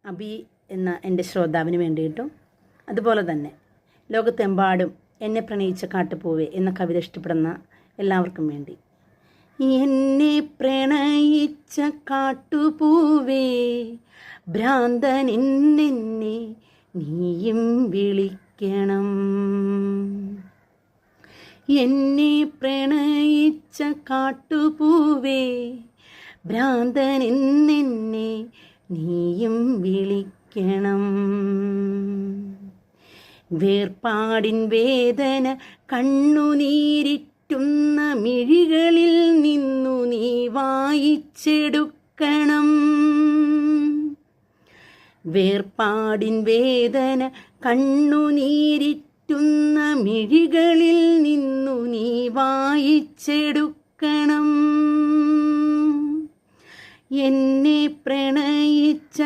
അബി എന്ന എൻ്റെ ശ്രോതാവിന് വേണ്ടിയിട്ടും അതുപോലെ തന്നെ ലോകത്തെമ്പാടും എന്നെ പ്രണയിച്ച കാട്ടുപൂവേ എന്ന കവിത ഇഷ്ടപ്പെടുന്ന എല്ലാവർക്കും വേണ്ടി. എന്നെ പ്രണയിച്ച കാട്ടുപൂവേ ഭ്രാന്തനെന്നെ നീയും വിളിക്കണം. എന്നെ പ്രണയിച്ച കാട്ടുപൂവേ ഭ്രാന്തനെന്നെ നീയും വിളിക്കണം. വേർപാടിൻ വേദന കണ്ണുനീരിറ്റുന്ന മിഴികളിൽ നിന്നു നീ വായിച്ചെടുക്കണം. വേർപാടിൻ വേദന കണ്ണുനീരിറ്റുന്ന മിഴികളിൽ നിന്നു നീ വായിച്ചെടുക്കണം. എന്നെ പ്രണയിച്ച